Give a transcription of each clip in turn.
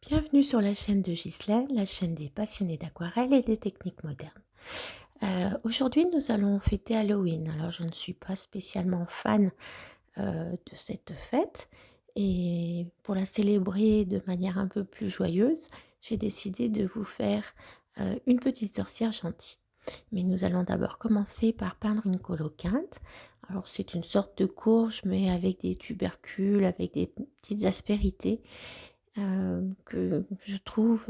Bienvenue sur la chaîne de Ghislaine, la chaîne des passionnés d'aquarelle et des techniques modernes. Aujourd'hui, nous allons fêter Halloween. Alors, je ne suis pas spécialement fan de cette fête et pour la célébrer de manière un peu plus joyeuse, j'ai décidé de vous faire une petite sorcière gentille. Mais nous allons d'abord commencer par peindre une coloquinte. Alors, c'est une sorte de courge, mais avec des tubercules, avec des petites aspérités que je trouve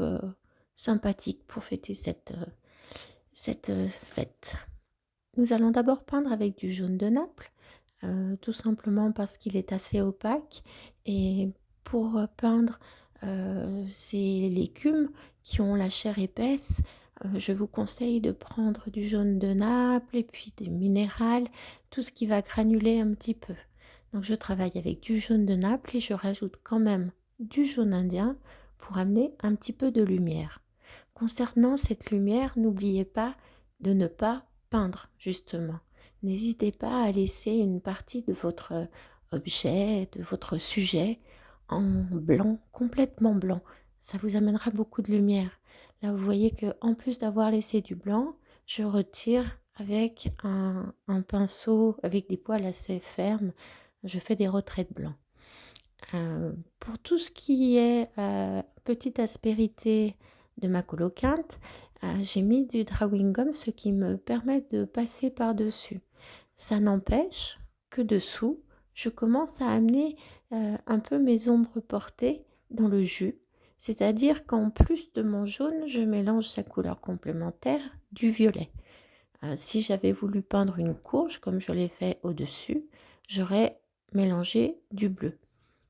sympathique pour fêter cette fête. Nous allons d'abord peindre avec du jaune de Naples, tout simplement parce qu'il est assez opaque. Et pour peindre ces légumes qui ont la chair épaisse, je vous conseille de prendre du jaune de Naples et puis des minérales, tout ce qui va granuler un petit peu. Donc je travaille avec du jaune de Naples et je rajoute quand même du jaune indien pour amener un petit peu de lumière. Concernant cette lumière, n'oubliez pas de ne pas peindre, justement. N'hésitez pas à laisser une partie de votre objet, de votre sujet en blanc, complètement blanc. Ça vous amènera beaucoup de lumière. Là, vous voyez que en plus d'avoir laissé du blanc, je retire avec un pinceau, avec des poils assez fermes, je fais des retraits blancs. Pour tout ce qui est petite aspérité de ma coloquinte, j'ai mis du drawing gum, ce qui me permet de passer par-dessus. Ça n'empêche que dessous, je commence à amener un peu mes ombres portées dans le jus. C'est-à-dire qu'en plus de mon jaune, je mélange sa couleur complémentaire du violet. Si j'avais voulu peindre une courge, comme je l'ai fait au-dessus, j'aurais mélangé du bleu.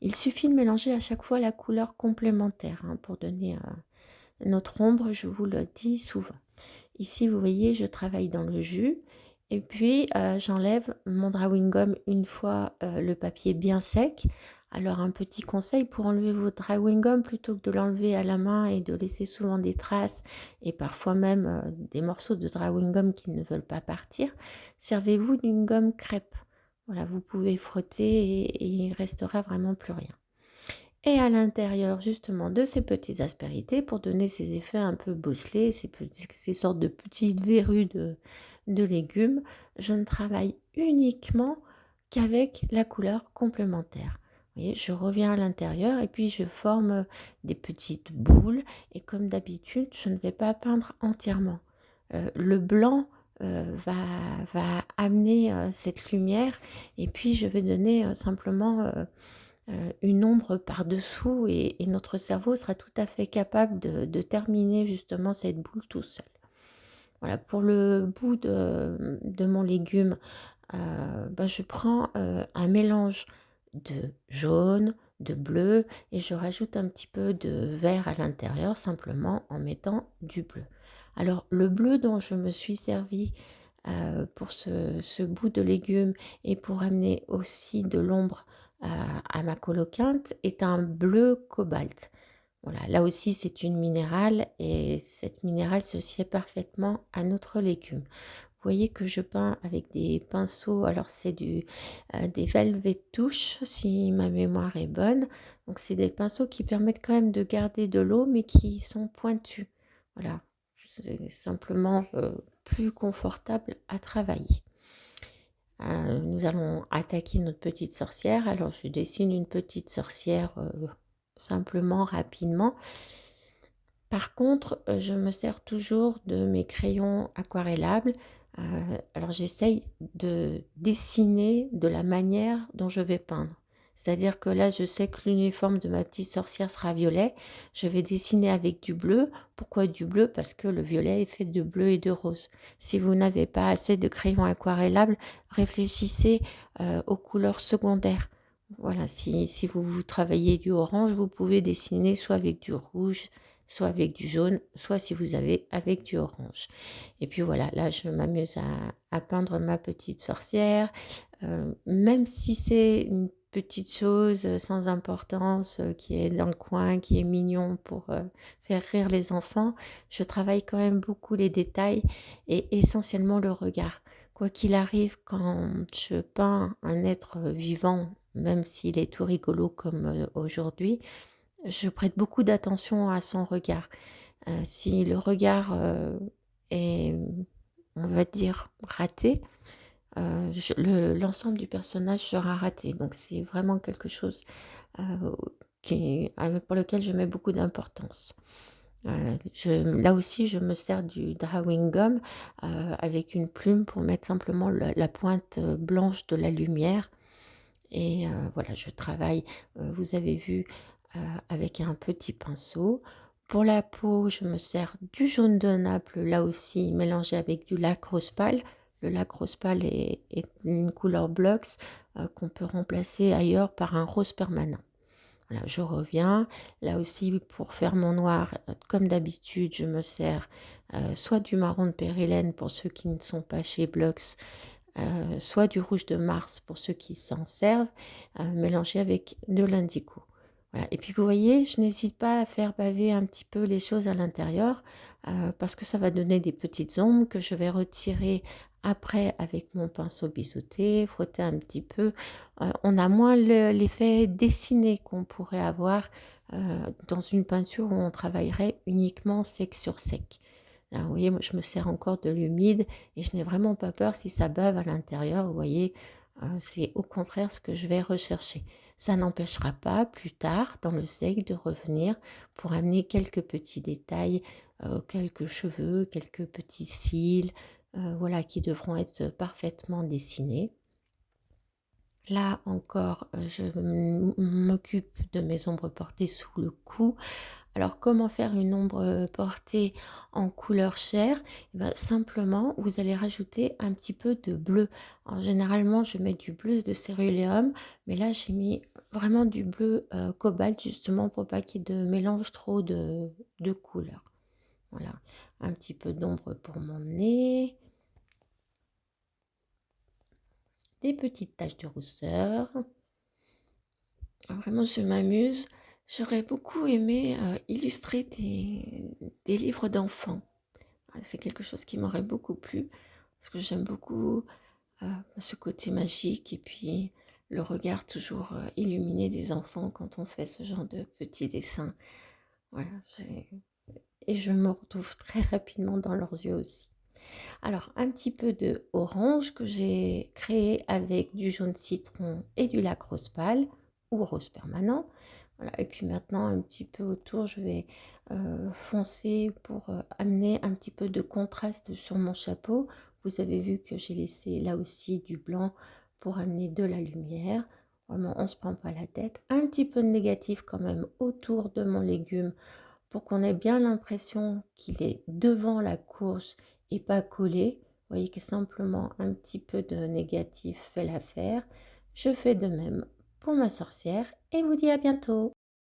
Il suffit de mélanger à chaque fois la couleur complémentaire pour donner notre ombre, je vous le dis souvent. Ici, vous voyez, je travaille dans le jus et puis j'enlève mon drawing gum une fois le papier bien sec. Alors un petit conseil pour enlever votre drawing gum, plutôt que de l'enlever à la main et de laisser souvent des traces et parfois même des morceaux de drawing gum qui ne veulent pas partir, servez-vous d'une gomme crêpe. Voilà, vous pouvez frotter et il restera vraiment plus rien. Et à l'intérieur justement de ces petites aspérités, pour donner ces effets un peu bosselés, ces sortes de petites verrues de légumes, je ne travaille uniquement qu'avec la couleur complémentaire. Vous voyez, je reviens à l'intérieur et puis je forme des petites boules et comme d'habitude, je ne vais pas peindre entièrement. Le blanc va amener cette lumière et puis je vais donner simplement une ombre par-dessous et notre cerveau sera tout à fait capable de terminer justement cette boule tout seul. Voilà, pour le bout de mon légume, je prends un mélange de jaune, de bleu et je rajoute un petit peu de vert à l'intérieur simplement en mettant du bleu. Alors le bleu dont je me suis servi pour ce bout de légumes et pour amener aussi de l'ombre à ma coloquinte est un bleu cobalt. Voilà, là aussi c'est une minérale et cette minérale se sied parfaitement à notre légume. Vous voyez que je peins avec des pinceaux, alors c'est des Velvet Touch si ma mémoire est bonne. Donc c'est des pinceaux qui permettent quand même de garder de l'eau mais qui sont pointus. Voilà, c'est simplement plus confortable à travailler. Nous allons attaquer notre petite sorcière. Alors je dessine une petite sorcière simplement, rapidement. Par contre, je me sers toujours de mes crayons aquarellables. Alors j'essaye de dessiner de la manière dont je vais peindre. C'est-à-dire que là, je sais que l'uniforme de ma petite sorcière sera violet. Je vais dessiner avec du bleu. Pourquoi du bleu? Parce que le violet est fait de bleu et de rose. Si vous n'avez pas assez de crayons aquarellables, réfléchissez aux couleurs secondaires. Voilà, si vous travaillez du orange, vous pouvez dessiner soit avec du rouge, soit avec du jaune, soit si vous avez avec du orange. Et puis voilà, là je m'amuse à peindre ma petite sorcière, même si c'est une petite chose sans importance qui est dans le coin, qui est mignon pour faire rire les enfants, je travaille quand même beaucoup les détails et essentiellement le regard. Quoi qu'il arrive, quand je peins un être vivant, même s'il est tout rigolo comme aujourd'hui, je prête beaucoup d'attention à son regard. Si le regard, est, on va dire, raté, l'ensemble du personnage sera raté. Donc c'est vraiment quelque chose, heu, pour lequel je mets beaucoup d'importance. Là aussi, je me sers du drawing gum, avec une plume pour mettre simplement la pointe, blanche de la lumière et voilà, je travaille, vous avez vu, avec un petit pinceau. Pour la peau, je me sers du jaune de Naples, là aussi mélangé avec du lac rose pâle. Le lac rose pâle est une couleur Blux, qu'on peut remplacer ailleurs par un rose permanent. Voilà, je reviens. Là aussi, pour faire mon noir, comme d'habitude, je me sers soit du marron de Périlène pour ceux qui ne sont pas chez Blux, soit du rouge de Mars pour ceux qui s'en servent, mélangé avec de l'indigo. Voilà. Et puis vous voyez, je n'hésite pas à faire baver un petit peu les choses à l'intérieur, parce que ça va donner des petites ombres que je vais retirer après avec mon pinceau biseauté, frotter un petit peu. On a moins l'effet dessiné qu'on pourrait avoir dans une peinture où on travaillerait uniquement sec sur sec. Là, vous voyez, moi, je me sers encore de l'humide et je n'ai vraiment pas peur si ça bave à l'intérieur. Vous voyez, c'est au contraire ce que je vais rechercher. Ça n'empêchera pas plus tard, dans le sec, de revenir pour amener quelques petits détails, quelques cheveux, quelques petits cils, voilà, qui devront être parfaitement dessinés. Là encore, je m'occupe de mes ombres portées sous le cou. Alors comment faire une ombre, portée en couleur chair? Eh ben, simplement, vous allez rajouter un petit peu de bleu. Alors généralement, je mets du bleu de céruléum, mais là, j'ai mis vraiment du bleu, cobalt justement pour pas qu'il y ait de mélange trop de couleurs. Voilà, un petit peu d'ombre pour mon nez, des petites taches de rousseur. Ah, vraiment, je m'amuse. J'aurais beaucoup aimé, illustrer des livres d'enfants. Ah, c'est quelque chose qui m'aurait beaucoup plu parce que j'aime beaucoup, ce côté magique et puis le regard toujours, illuminé des enfants quand on fait ce genre de petits dessins. Voilà, et je me retrouve très rapidement dans leurs yeux aussi. Alors, un petit peu de orange que j'ai créé avec du jaune citron et du lac rose pâle ou rose permanent. Voilà. Et puis maintenant, un petit peu autour, je vais foncer pour amener un petit peu de contraste sur mon chapeau. Vous avez vu que j'ai laissé là aussi du blanc pour amener de la lumière. Vraiment, on ne se prend pas la tête. Un petit peu de négatif quand même autour de mon légume pour qu'on ait bien l'impression qu'il est devant la courge et pas collé. Vous voyez que simplement un petit peu de négatif fait l'affaire. Je fais de même pour ma sorcière et vous dis à bientôt.